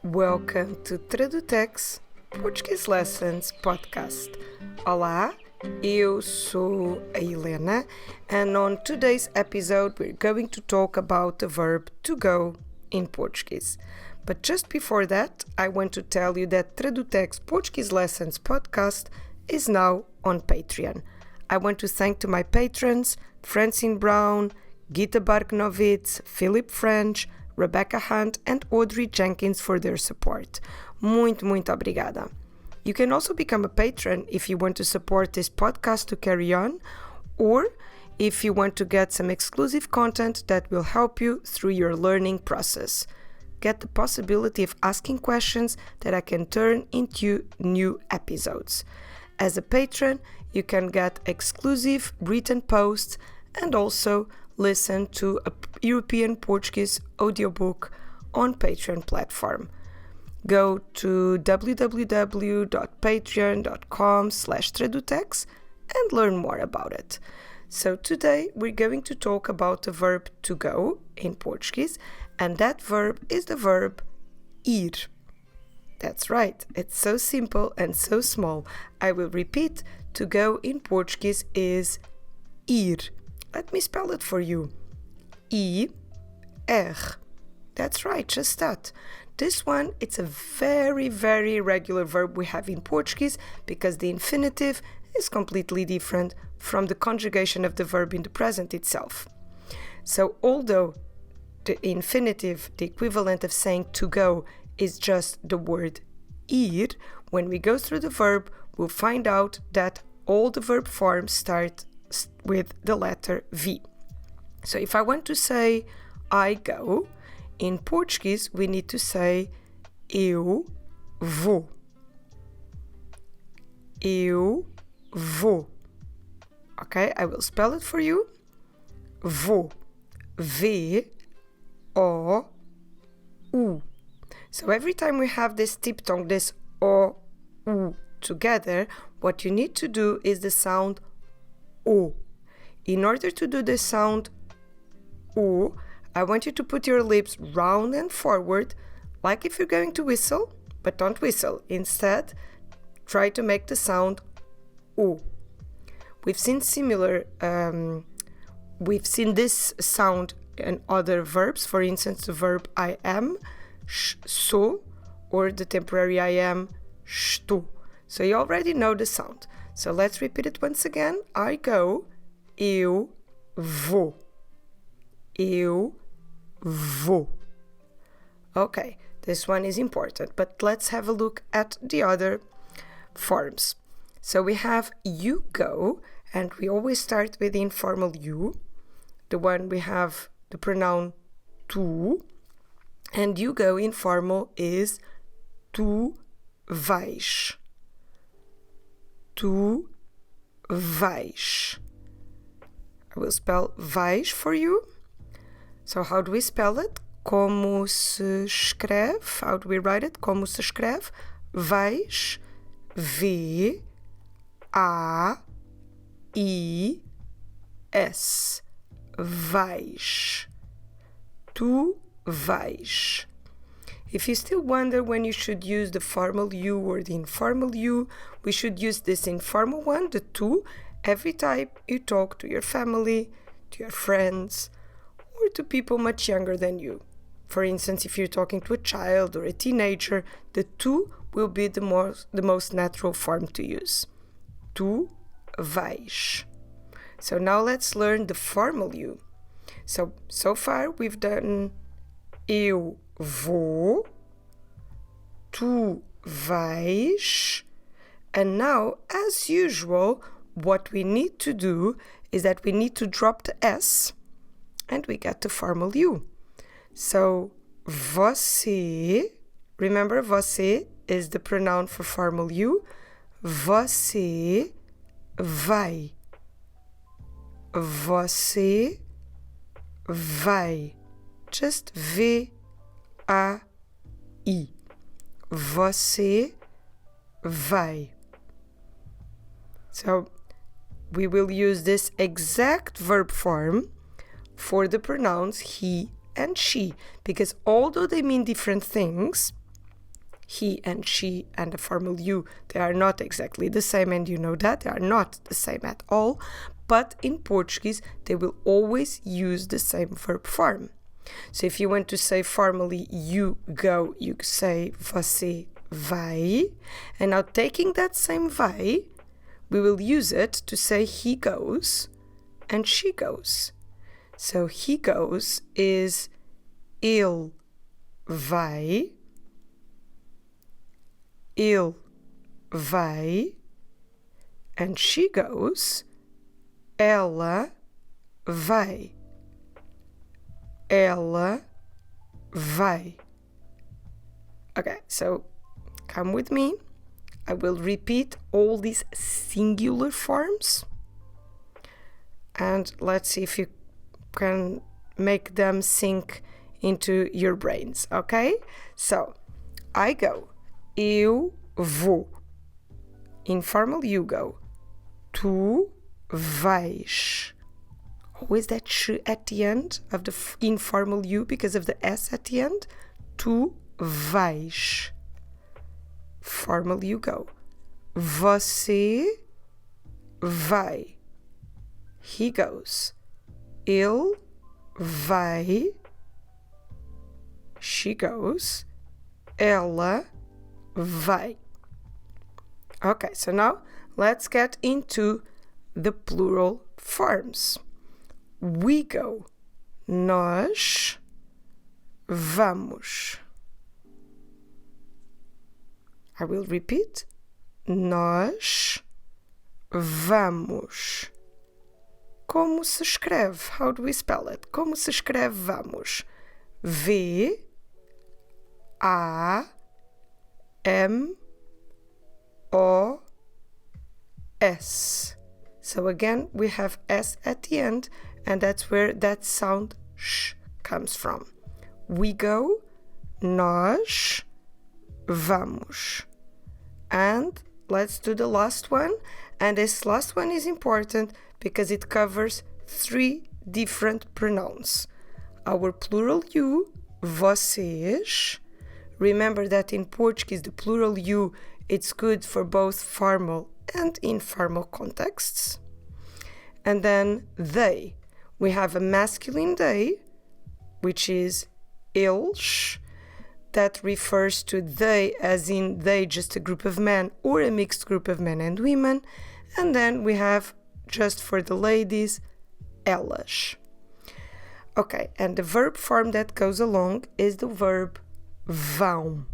Welcome to Tradutex Portuguese Lessons Podcast. Olá, eu sou a Helena, and on today's episode we're going to talk about the verb to go in Portuguese. But just before that, I want to tell you that Tradutex Portuguese Lessons Podcast is now on Patreon. I want to thank to my patrons, Francine Brown, Gita Barknovitz, Philip French, Rebecca Hunt and Audrey Jenkins for their support. Muito obrigada. You can also become a patron if you want to support this podcast to carry on, or if you want to get some exclusive content that will help you through your learning process. Get the possibility of asking questions that I can turn into new episodes. As a patron, you can get exclusive written posts and also listen to a European Portuguese audiobook on Patreon platform. Go to www.patreon.com/tradutex and learn more about it. So today we're going to talk about the verb to go in Portuguese, and that verb is the verb ir. That's right, it's so simple and so small. I will repeat, to go in Portuguese is ir. Let me spell it for you. I-R. That's right, just that. This one, it's a very regular verb we have in Portuguese because the infinitive is completely different from the conjugation of the verb in the present itself. So although the infinitive, the equivalent of saying to go, is just the word ir, when we go through the verb, we'll find out that all the verb forms start with the letter V. So if I want to say I go, in Portuguese we need to say eu vou. Eu vou. Okay, I will spell it for you. Vou. V-O-U. So every time we have this diphthong, this O-U together, what you need to do is the sound O. In order to do the sound O, I want you to put your lips round and forward, like if you're going to whistle, but don't whistle. Instead, try to make the sound O. We've seen this sound in other verbs. For instance, the verb I am, sou, or the temporary I am, estou. So you already know the sound. So let's repeat it once again. I go, eu vou. Eu vou. Okay, this one is important, but let's have a look at the other forms. So we have you go, and we always start with the informal you. The one we have the pronoun tu, and you go informal is tu vais. Tu vais. I will spell vais for you. So how do we spell it? Como se escreve? How do we write it? Como se escreve? Vais. V-A-I-S. Vais. Tu vais. If you still wonder when you should use the formal you or the informal you, we should use this informal one, the tu, every time you talk to your family, to your friends, or to people much younger than you. For instance, if you're talking to a child or a teenager, the tu will be the most natural form to use. Tu vais. So now let's learn the formal you. So far we've done eu vou, tu vais, and now, as usual, what we need to do is that we need to drop the S and we get the formal you. So, você, remember você is the pronoun for formal you. Você vai. Você vai. Just V-A-I. Você vai. So, we will use this exact verb form for the pronouns he and she, because although they mean different things, he and she and the formal you, they are not exactly the same, and you know that they are not the same at all. But in Portuguese, they will always use the same verb form. So if you want to say formally you go, you say você vai. And now taking that same vai, we will use it to say he goes and she goes. So he goes is ele vai. Ele vai. And she goes, ela vai. Ela vai. Okay, so come with me. I will repeat all these singular forms. And let's see if you can make them sink into your brains, okay? So, I go. Eu vou. Informal, you go. Tu vais. Always that sh at the end of the informal you because of the s at the end. Tu vais. Formal you go. Você vai. He goes. Ele vai. She goes. Ela vai. Okay, so now let's get into the plural forms. We go. Nós vamos. I will repeat. Nós vamos. Como se escreve? How do we spell it? Como se escreve vamos? V A M O S. So again, we have S at the end, and that's where that sound sh comes from. We go, nós vamos. And let's do the last one. And this last one is important because it covers 3 different pronouns. Our plural you, vocês. Remember that in Portuguese, the plural you, it's good for both formal and informal contexts. And then they. We have a masculine they, which is eles. That refers to they as in they, just a group of men or a mixed group of men and women. And then we have, just for the ladies, elas. Okay, and the verb form that goes along is the verb vão.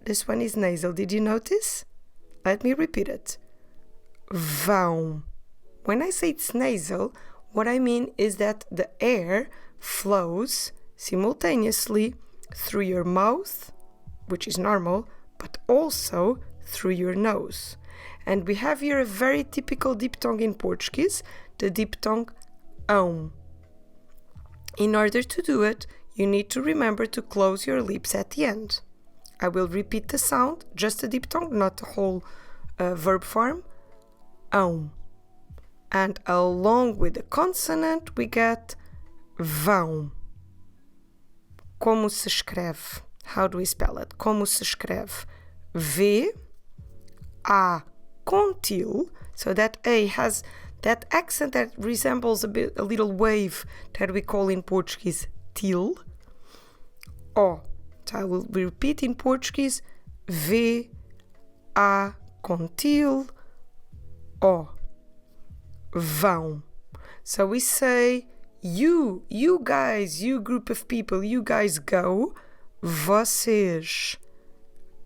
This one is nasal. Did you notice? Let me repeat it. Vão. When I say it's nasal, what I mean is that the air flows simultaneously through your mouth, which is normal, but also through your nose. And we have here a very typical diphthong in Portuguese, the diphthong ão. In order to do it, you need to remember to close your lips at the end. I will repeat the sound, just the diphthong, not the whole verb form. Ão. And along with the consonant, we get vão. Como se escreve? How do we spell it? Como se escreve? V, A com til. So that A has that accent that resembles a little wave that we call in Portuguese til. O. So I will repeat in Portuguese. V, A com til, O. Vão. So we say you guys, you group of people, you guys go. Vocês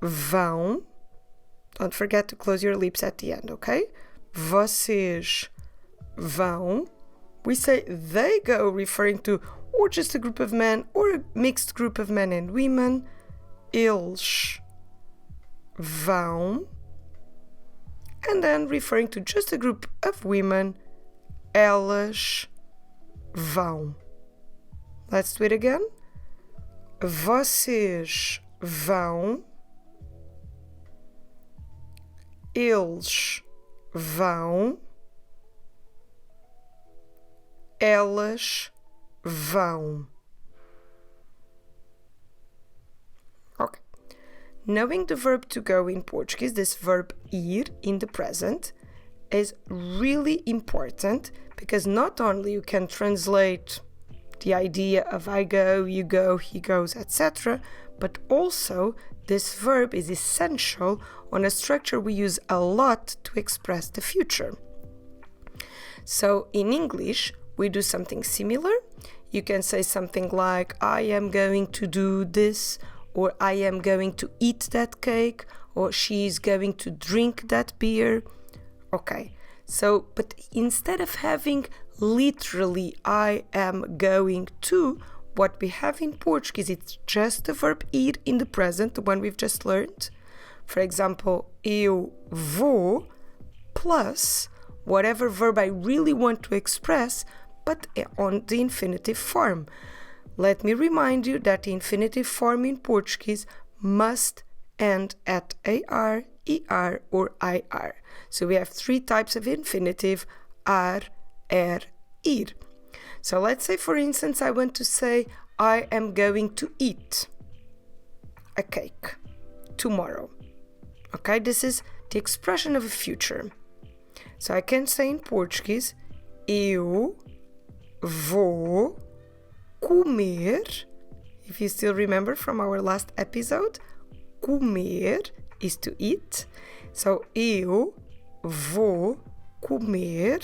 vão. Don't forget to close your lips at the end, okay? Vocês vão. We say they go, referring to or just a group of men or a mixed group of men and women. Eles vão. And then referring to just a group of women, elas vão. Let's do it again. Vocês vão. Eles vão. Elas vão. Okay. Knowing the verb to go in Portuguese, this verb ir in the present, is really important because not only you can translate the idea of I go, you go, he goes, etc., but also this verb is essential on a structure we use a lot to express the future. So in English, we do something similar. You can say something like, I am going to do this, or I am going to eat that cake, or she is going to drink that beer. Okay, so, but instead of having literally I am going to, what we have in Portuguese, it's just the verb ir in the present, the one we've just learned. For example, eu vou plus whatever verb I really want to express, but on the infinitive form. Let me remind you that the infinitive form in Portuguese must end at AR, ER, or IR. So we have three types of infinitive, ar, ir. So let's say, for instance, I want to say, I am going to eat a cake tomorrow. Okay, this is the expression of a future. So I can say in Portuguese, eu vou comer. If you still remember from our last episode, comer is to eat. So eu vou comer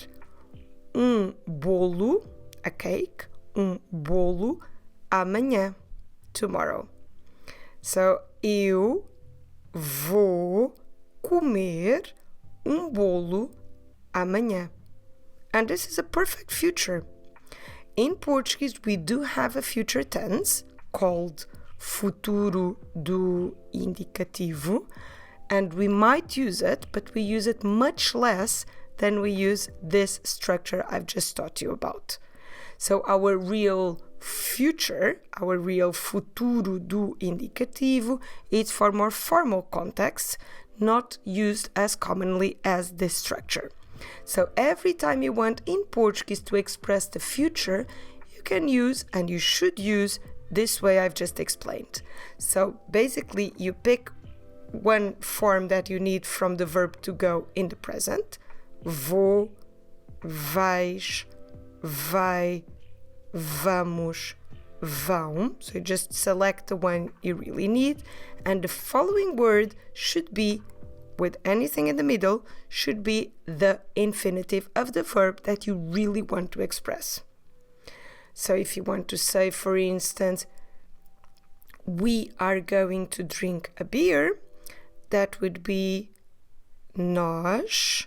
bolo, a cake, bolo amanhã, tomorrow. So eu vou comer bolo amanhã. And this is a perfect future. In Portuguese, we do have a future tense called futuro do indicativo, and we might use it, but we use it much less than we use this structure I've just taught you about. So our real future, our real futuro do indicativo, is for more formal contexts, not used as commonly as this structure. So every time you want in Portuguese to express the future, you can use, and you should use, this way I've just explained. So basically you pick one form that you need from the verb to go in the present. Vou, vais, vai, vamos, vão. So you just select the one you really need, and the following word should be, with anything in the middle, should be the infinitive of the verb that you really want to express. So if you want to say, for instance, we are going to drink a beer, that would be nós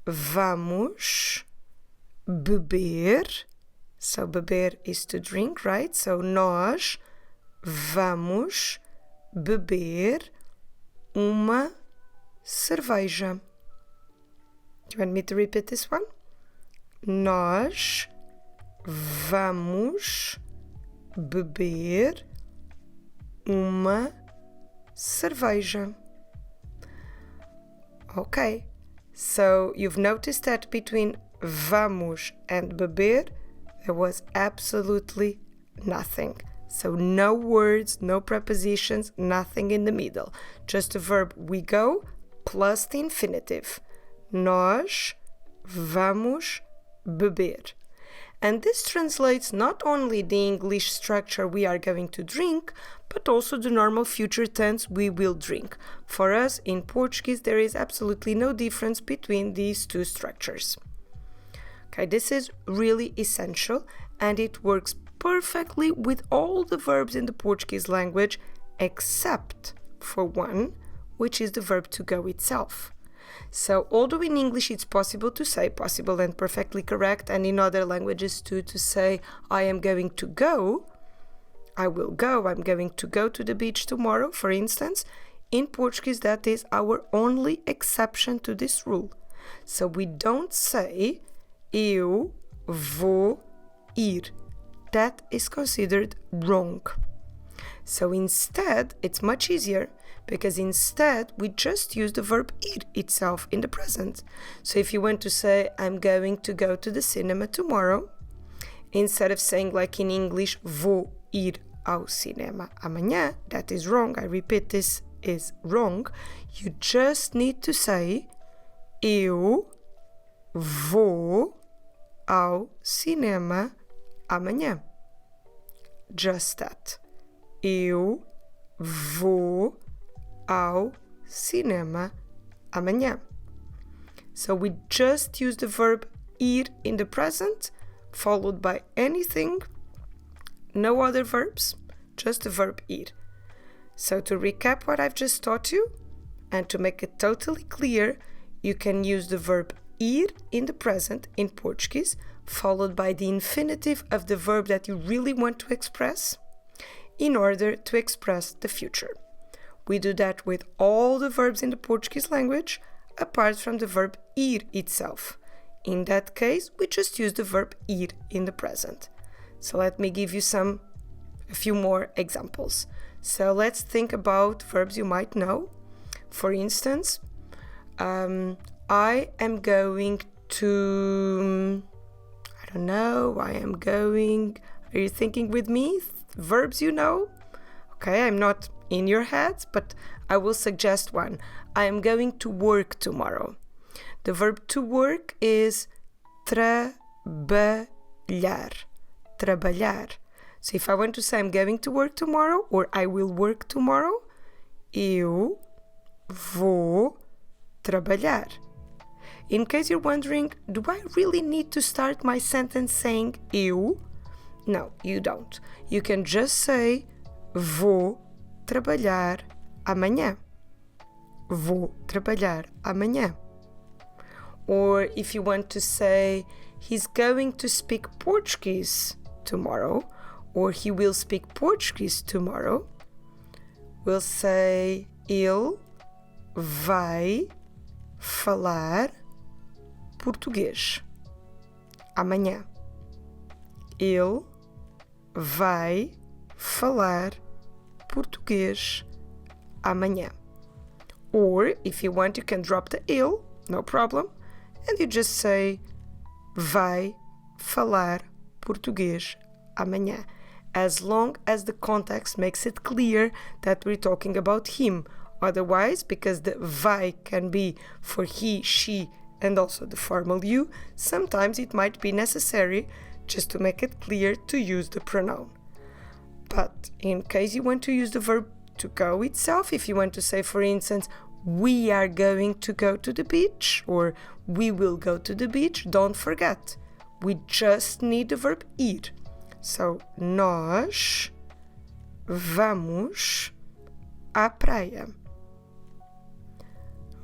vamos beber. So beber is to drink, right? So nós vamos beber uma cerveja. Do you want me to repeat this one? Nós vamos beber uma cerveja. Okay, so you've noticed that between vamos and beber, there was absolutely nothing. So no words, no prepositions, nothing in the middle. Just the verb we go plus the infinitive. Nós vamos beber. And this translates not only the English structure we are going to drink, but also the normal future tense we will drink. For us, in Portuguese, there is absolutely no difference between these two structures. Okay, this is really essential, and it works perfectly with all the verbs in the Portuguese language, except for one, which is the verb to go itself. So although in English it's possible to say, possible and perfectly correct, and in other languages too, to say, I am going to go, I will go, I'm going to go to the beach tomorrow, for instance, in Portuguese that is our only exception to this rule. So we don't say, eu vou ir. That is considered wrong. So instead, it's much easier, because instead we just use the verb ir itself in the present. So if you want to say, I'm going to go to the cinema tomorrow, instead of saying like in English, vou ir ao cinema amanhã. That is wrong. I repeat, this is wrong. You just need to say eu vou ao cinema amanhã. Just that. Eu vou ao cinema amanhã. So we just use the verb ir in the present, followed by anything, no other verbs, just the verb ir. So to recap what I've just taught you, and to make it totally clear, you can use the verb ir in the present in Portuguese, followed by the infinitive of the verb that you really want to express, in order to express the future. We do that with all the verbs in the Portuguese language, apart from the verb ir itself. In that case, we just use the verb ir in the present. So let me give you a few more examples. So let's think about verbs you might know. For instance, I am going to, are you thinking with me? Verbs you know? Okay, I'm not in your head, but I will suggest one. I am going to work tomorrow. The verb to work is trabalhar. Trabalhar. So if I want to say I'm going to work tomorrow or I will work tomorrow, eu vou trabalhar. In case you're wondering, do I really need to start my sentence saying eu? No, you don't. You can just say vou trabalhar amanhã. Vou trabalhar amanhã. Or if you want to say he's going to speak Portuguese tomorrow, or he will speak Portuguese tomorrow, we'll say ele vai falar português amanhã. Ele vai falar português amanhã. Or, if you want, you can drop the ele, no problem, and you just say vai falar português amanhã, as long as the context makes it clear that we're talking about him. Otherwise, because the vai can be for he, she, and also the formal you, sometimes it might be necessary, just to make it clear, to use the pronoun. But in case you want to use the verb to go itself, if you want to say, for instance, we are going to go to the beach, or we will go to the beach, don't forget, we just need the verb ir. So, nós vamos à praia.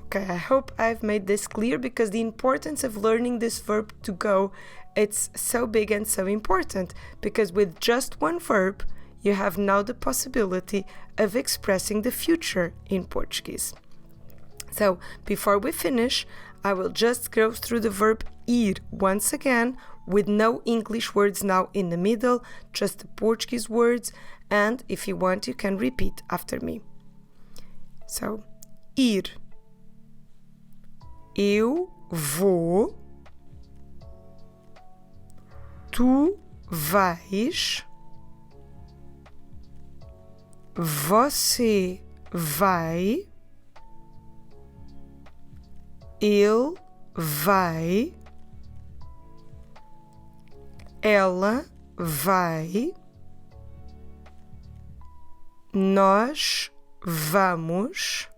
Okay, I hope I've made this clear, because the importance of learning this verb to go, it's so big and so important, because with just one verb, you have now the possibility of expressing the future in Portuguese. So, before we finish, I will just go through the verb ir once again, with no English words now in the middle, just the Portuguese words, and if you want, you can repeat after me. So, ir. Eu vou. Tu vais. Você vai. Ele vai. Ela vai. Nós vamos.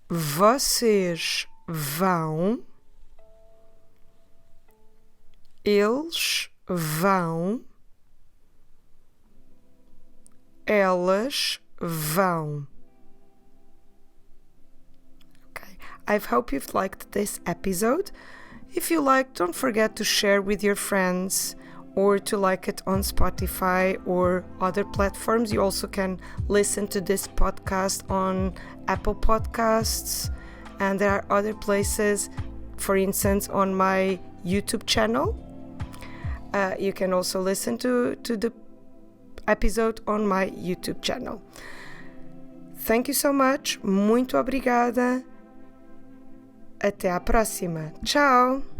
Vocês vão. Eles vão. Elas vão. Okay, I hope you've liked this episode. If you like, don't forget to share with your friends, or to like it on Spotify or other platforms. You also can listen to this podcast on Apple Podcasts, and there are other places, for instance, on my YouTube channel. You can also listen to the episode on my YouTube channel. Thank you so much. Muito obrigada. Até à próxima. Tchau!